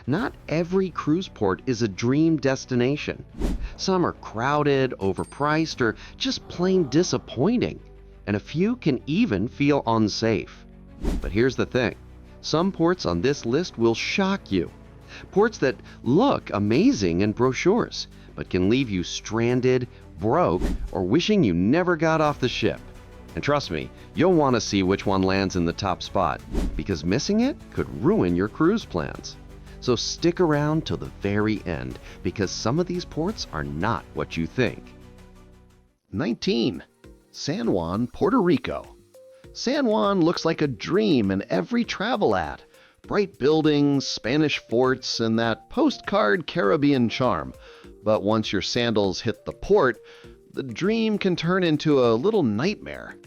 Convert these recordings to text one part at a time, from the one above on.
Not every cruise port is a dream destination. Some are crowded, overpriced, or just plain disappointing, and a few can even feel unsafe. But here's the thing, some ports on this list will shock you. Ports that look amazing in brochures, but can leave you stranded, broke, or wishing you never got off the ship. And trust me, you'll want to see which one lands in the top spot, because missing it could ruin your cruise plans. So stick around till the very end, because some of these ports are not what you think. 19. San Juan, Puerto Rico. San Juan looks like a dream in every travel ad. Bright buildings, Spanish forts, and that postcard Caribbean charm. But once your sandals hit the port, the dream can turn into a little nightmare.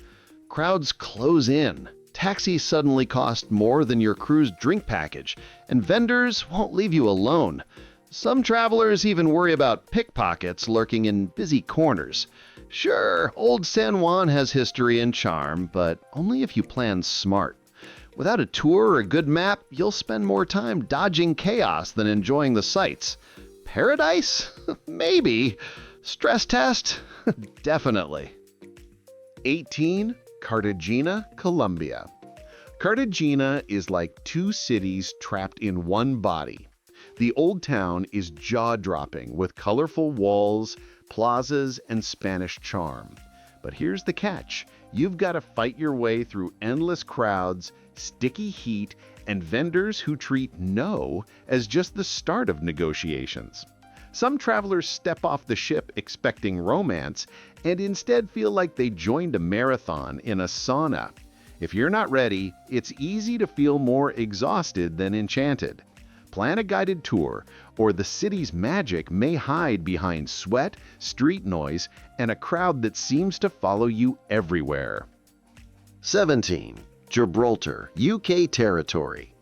Crowds close in. Taxis suddenly cost more than your cruise drink package, and vendors won't leave you alone. Some travelers even worry about pickpockets lurking in busy corners. Sure, old San Juan has history and charm, but only if you plan smart. Without a tour or a good map, you'll spend more time dodging chaos than enjoying the sights. Paradise? Maybe. Stress test? Definitely. 18. Cartagena, Colombia. Cartagena is like two cities trapped in one body. The old town is jaw-dropping with colorful walls, plazas, and Spanish charm. But here's the catch. You've got to fight your way through endless crowds, sticky heat, and vendors who treat no as just the start of negotiations. Some travelers step off the ship expecting romance and instead feel like they joined a marathon in a sauna. If you're not ready, it's easy to feel more exhausted than enchanted. Plan a guided tour, or the city's magic may hide behind sweat, street noise, and a crowd that seems to follow you everywhere. 17. Gibraltar, UK territory.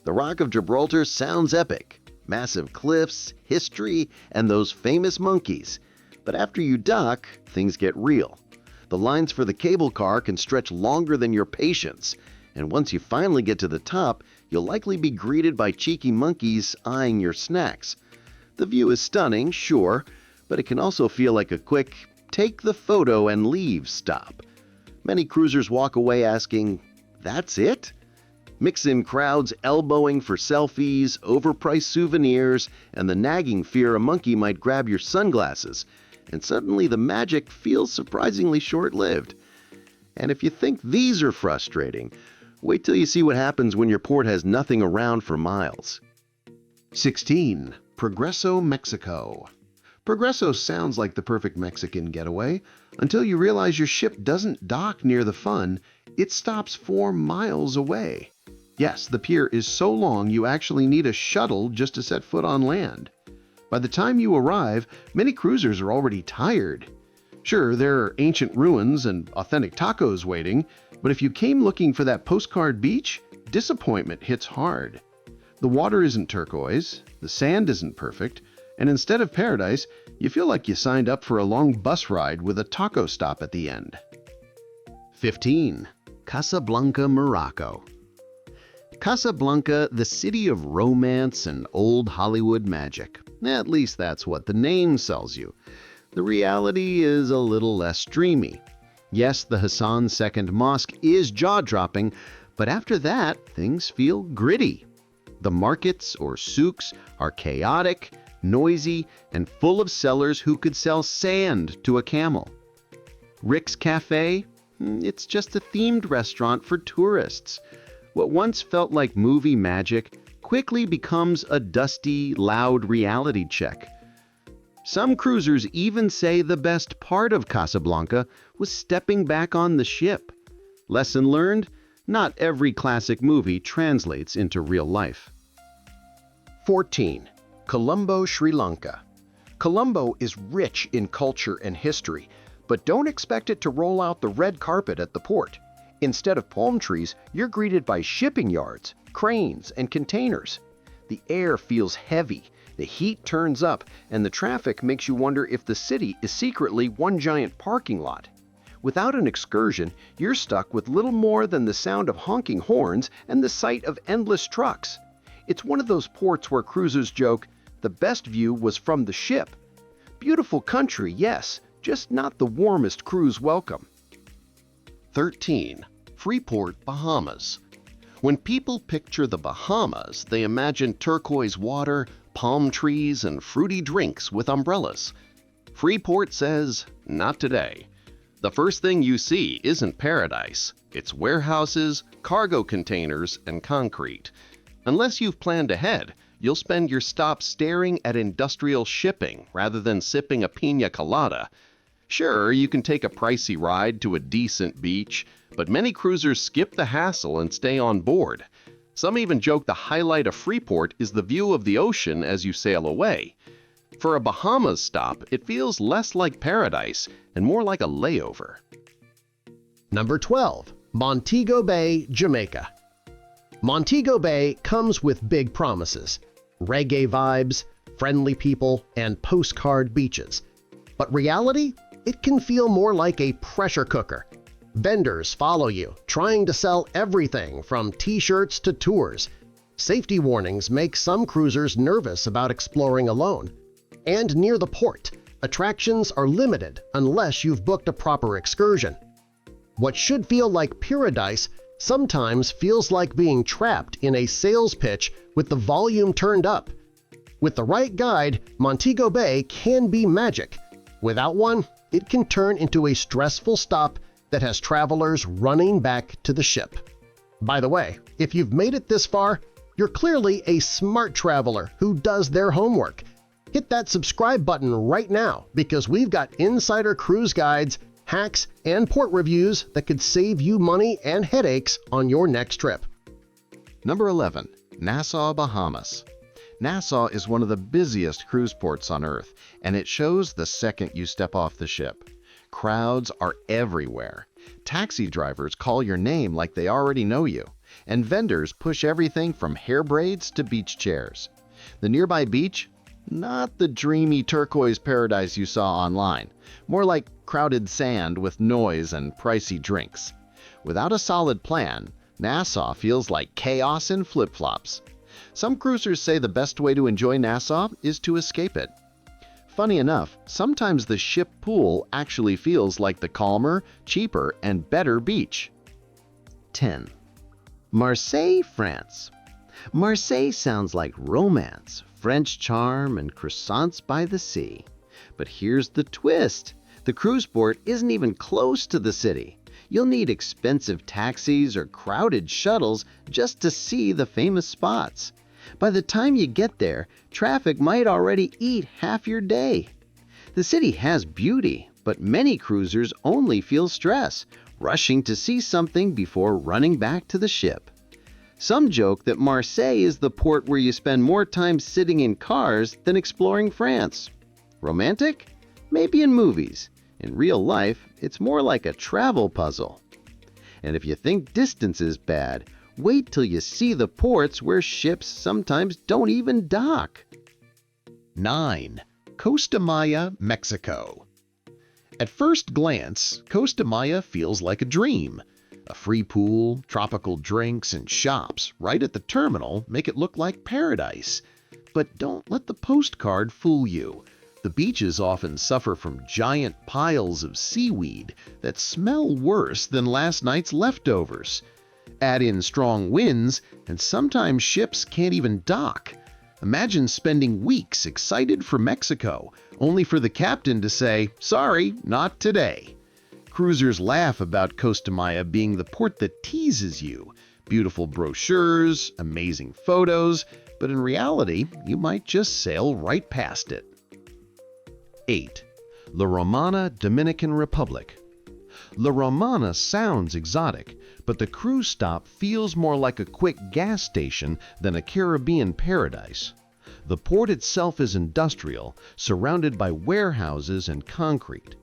The Rock of Gibraltar sounds epic. Massive cliffs, history, and those famous monkeys. But after you dock, things get real. The lines for the cable car can stretch longer than your patience, and once you finally get to the top, you'll likely be greeted by cheeky monkeys eyeing your snacks. The view is stunning, sure, but it can also feel like a quick, take the photo and leave stop. Many cruisers walk away asking, "That's it?" Mix in crowds elbowing for selfies, overpriced souvenirs, and the nagging fear a monkey might grab your sunglasses, and suddenly the magic feels surprisingly short-lived. And if you think these are frustrating, wait till you see what happens when your port has nothing around for miles. 16. Progreso, Mexico. Progreso sounds like the perfect Mexican getaway until you realize your ship doesn't dock near the fun, it stops 4 miles away. Yes, the pier is so long you actually need a shuttle just to set foot on land. By the time you arrive, many cruisers are already tired. Sure, there are ancient ruins and authentic tacos waiting, but if you came looking for that postcard beach, disappointment hits hard. The water isn't turquoise, the sand isn't perfect, and instead of paradise, you feel like you signed up for a long bus ride with a taco stop at the end. 15. Casablanca, Morocco. Casablanca, the city of romance and old Hollywood magic. At least that's what the name sells you. The reality is a little less dreamy. Yes, the Hassan II Mosque is jaw-dropping, but after that, things feel gritty. The markets, or souks, are chaotic, noisy, and full of sellers who could sell sand to a camel. Rick's Cafe? It's just a themed restaurant for tourists. What once felt like movie magic quickly becomes a dusty, loud reality check. Some cruisers even say the best part of Casablanca was stepping back on the ship. Lesson learned: not every classic movie translates into real life. 14. Colombo, Sri Lanka. Colombo is rich in culture and history, but don't expect it to roll out the red carpet at the port. Instead of palm trees, you're greeted by shipping yards, cranes, and containers. The air feels heavy, the heat turns up, and the traffic makes you wonder if the city is secretly one giant parking lot. Without an excursion, you're stuck with little more than the sound of honking horns and the sight of endless trucks. It's one of those ports where cruisers joke, the best view was from the ship. Beautiful country, yes, just not the warmest cruise welcome. 13. Freeport, Bahamas. When people picture the Bahamas, they imagine turquoise water, palm trees, and fruity drinks with umbrellas. Freeport says, not today. The first thing you see isn't paradise. It's warehouses, cargo containers, and concrete. Unless you've planned ahead, you'll spend your stop staring at industrial shipping rather than sipping a piña colada. Sure, you can take a pricey ride to a decent beach, but many cruisers skip the hassle and stay on board. Some even joke the highlight of Freeport is the view of the ocean as you sail away. For a Bahamas stop, it feels less like paradise and more like a layover. Number 12. Montego Bay, Jamaica. Montego Bay comes with big promises: reggae vibes, friendly people, and postcard beaches. But reality? It can feel more like a pressure cooker. Vendors follow you, trying to sell everything from t-shirts to tours. Safety warnings make some cruisers nervous about exploring alone. And near the port, attractions are limited unless you've booked a proper excursion. What should feel like paradise sometimes feels like being trapped in a sales pitch with the volume turned up. With the right guide, Montego Bay can be magic. Without one, it can turn into a stressful stop that has travelers running back to the ship. By the way, if you've made it this far, you're clearly a smart traveler who does their homework. Hit that subscribe button right now because we've got insider cruise guides, hacks, and port reviews that could save you money and headaches on your next trip. Number 11. Nassau, Bahamas. Nassau is one of the busiest cruise ports on Earth, and it shows the second you step off the ship. Crowds are everywhere. Taxi drivers call your name like they already know you, and vendors push everything from hair braids to beach chairs. The nearby beach? Not the dreamy turquoise paradise you saw online, more like crowded sand with noise and pricey drinks. Without a solid plan, Nassau feels like chaos in flip-flops. Some cruisers say the best way to enjoy Nassau is to escape it. Funny enough, sometimes the ship pool actually feels like the calmer, cheaper, and better beach. 10. Marseilles, France. Marseilles sounds like romance, French charm, and croissants by the sea. But here's the twist. The cruise port isn't even close to the city. You'll need expensive taxis or crowded shuttles just to see the famous spots. By the time you get there, traffic might already eat half your day. The city has beauty, but many cruisers only feel stress, rushing to see something before running back to the ship. Some joke that Marseille is the port where you spend more time sitting in cars than exploring France. Romantic? Maybe in movies. In real life, it's more like a travel puzzle. And if you think distance is bad, wait till you see the ports where ships sometimes don't even dock. 9. Costa Maya, Mexico. At first glance, Costa Maya feels like a dream. A free pool, tropical drinks, and shops right at the terminal make it look like paradise. But don't let the postcard fool you. The beaches often suffer from giant piles of seaweed that smell worse than last night's leftovers. Add in strong winds, and sometimes ships can't even dock. Imagine spending weeks excited for Mexico, only for the captain to say, "Sorry, not today." Cruisers laugh about Costa Maya being the port that teases you. Beautiful brochures, amazing photos, but in reality, you might just sail right past it. 8. La Romana, Dominican Republic. La Romana sounds exotic, but the cruise stop feels more like a quick gas station than a Caribbean paradise. The port itself is industrial, surrounded by warehouses and concrete.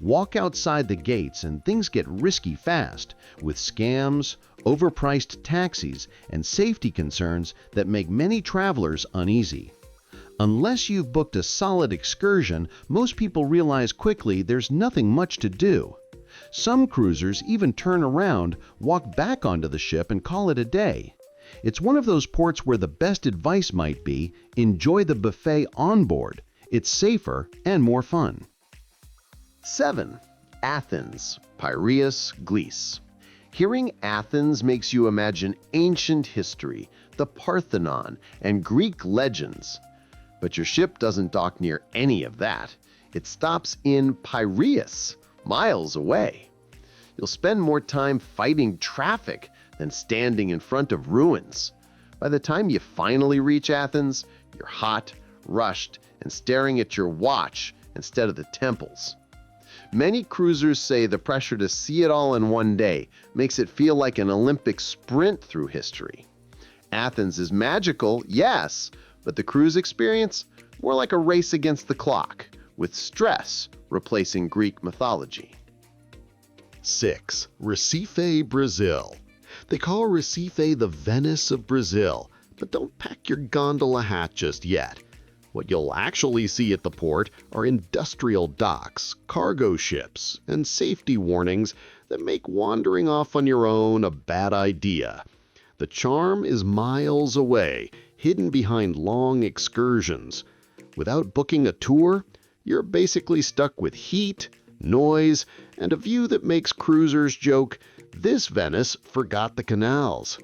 Walk outside the gates and things get risky fast, with scams, overpriced taxis, and safety concerns that make many travelers uneasy. Unless you've booked a solid excursion, most people realize quickly there's nothing much to do. Some cruisers even turn around, walk back onto the ship, and call it a day. It's one of those ports where the best advice might be, enjoy the buffet on board. It's safer and more fun. 7. Athens, Piraeus, Greece. Hearing Athens makes you imagine ancient history, the Parthenon, and Greek legends. But your ship doesn't dock near any of that. It stops in Piraeus, miles away. You'll spend more time fighting traffic than standing in front of ruins. By the time you finally reach Athens, you're hot, rushed, and staring at your watch instead of the temples. Many cruisers say the pressure to see it all in one day makes it feel like an Olympic sprint through history. Athens is magical, yes, but the cruise experience, more like a race against the clock, with stress replacing Greek mythology. 6. Recife, Brazil. They call Recife the Venice of Brazil, but don't pack your gondola hat just yet. What you'll actually see at the port are industrial docks, cargo ships, and safety warnings that make wandering off on your own a bad idea. The charm is miles away, hidden behind long excursions. Without booking a tour, you're basically stuck with heat, noise, and a view that makes cruisers joke, "This Venice forgot the canals."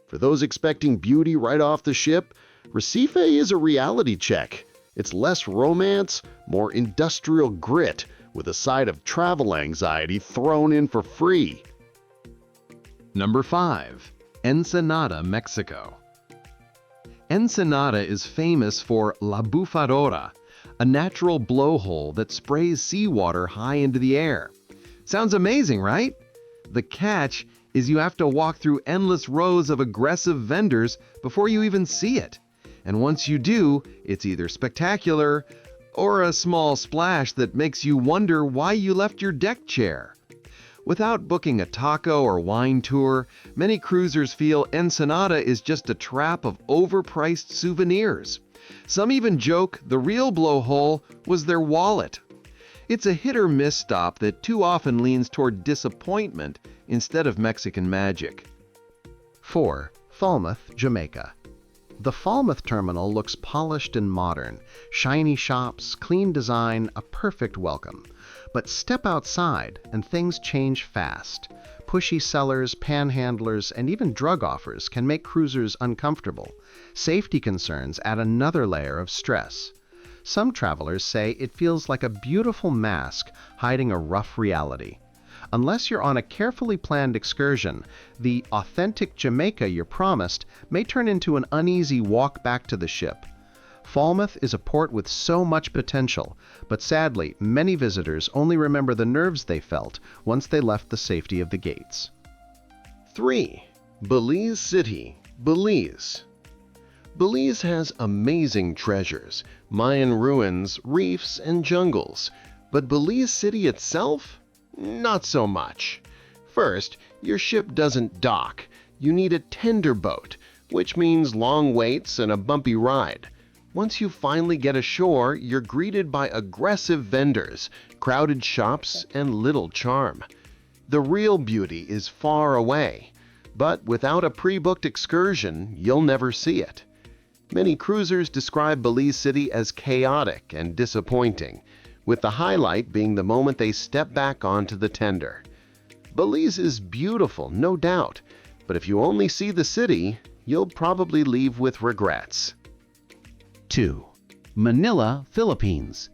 For those expecting beauty right off the ship, Recife is a reality check. It's less romance, more industrial grit, with a side of travel anxiety thrown in for free. Number 5. Ensenada, Mexico. Ensenada is famous for La Bufadora, a natural blowhole that sprays seawater high into the air. Sounds amazing, right? The catch is you have to walk through endless rows of aggressive vendors before you even see it. And once you do, it's either spectacular or a small splash that makes you wonder why you left your deck chair. Without booking a taco or wine tour, many cruisers feel Ensenada is just a trap of overpriced souvenirs. Some even joke the real blowhole was their wallet. It's a hit-or-miss stop that too often leans toward disappointment instead of Mexican magic. 4. Falmouth, Jamaica. The Falmouth terminal looks polished and modern. Shiny shops, clean design, a perfect welcome. But step outside and things change fast. Pushy sellers, panhandlers, and even drug offers can make cruisers uncomfortable. Safety concerns add another layer of stress. Some travelers say it feels like a beautiful mask hiding a rough reality. Unless you're on a carefully planned excursion, the authentic Jamaica you're promised may turn into an uneasy walk back to the ship. Falmouth is a port with so much potential, but sadly, many visitors only remember the nerves they felt once they left the safety of the gates. 3. Belize City, Belize. Belize has amazing treasures, Mayan ruins, reefs, and jungles. But Belize City itself? Not so much. First, your ship doesn't dock. You need a tender boat, which means long waits and a bumpy ride. Once you finally get ashore, you're greeted by aggressive vendors, crowded shops, and little charm. The real beauty is far away, but without a pre-booked excursion, you'll never see it. Many cruisers describe Belize City as chaotic and disappointing, with the highlight being the moment they step back onto the tender. Belize is beautiful, no doubt, but if you only see the city, you'll probably leave with regrets. 2. Manila, Philippines.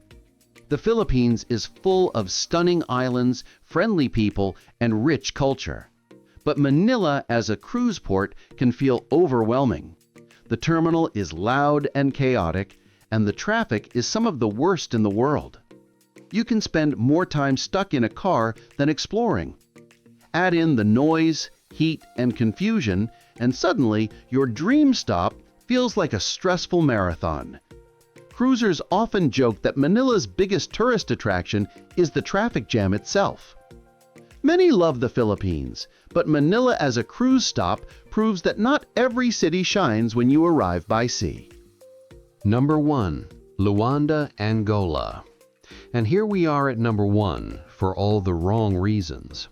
The Philippines is full of stunning islands, friendly people, and rich culture. But Manila as a cruise port can feel overwhelming. The terminal is loud and chaotic, and the traffic is some of the worst in the world. You can spend more time stuck in a car than exploring. Add in the noise, heat, and confusion, and suddenly your dream stop feels like a stressful marathon. Cruisers often joke that Manila's biggest tourist attraction is the traffic jam itself. Many love the Philippines, but Manila as a cruise stop proves that not every city shines when you arrive by sea. Number 1. Luanda, Angola. And here we are at number 1 for all the wrong reasons.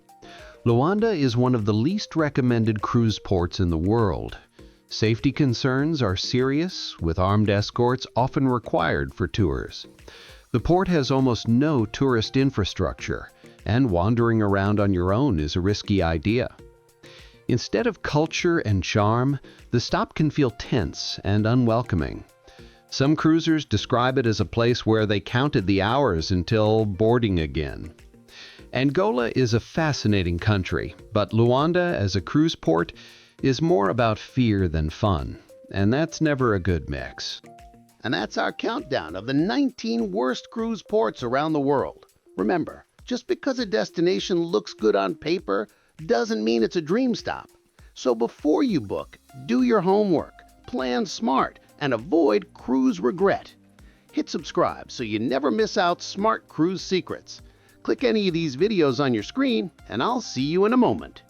Luanda is one of the least recommended cruise ports in the world. Safety concerns are serious, with armed escorts often required for tours. The port has almost no tourist infrastructure, and wandering around on your own is a risky idea. Instead of culture and charm, the stop can feel tense and unwelcoming. Some cruisers describe it as a place where they counted the hours until boarding again. Angola is a fascinating country, but Luanda as a cruise port is more about fear than fun, and that's never a good mix. And that's our countdown of the 19 worst cruise ports around the world. Remember, just because a destination looks good on paper doesn't mean it's a dream stop. So before you book, do your homework, plan smart, and avoid cruise regret. Hit subscribe so you never miss out smart cruise secrets. Click any of these videos on your screen, and I'll see you in a moment.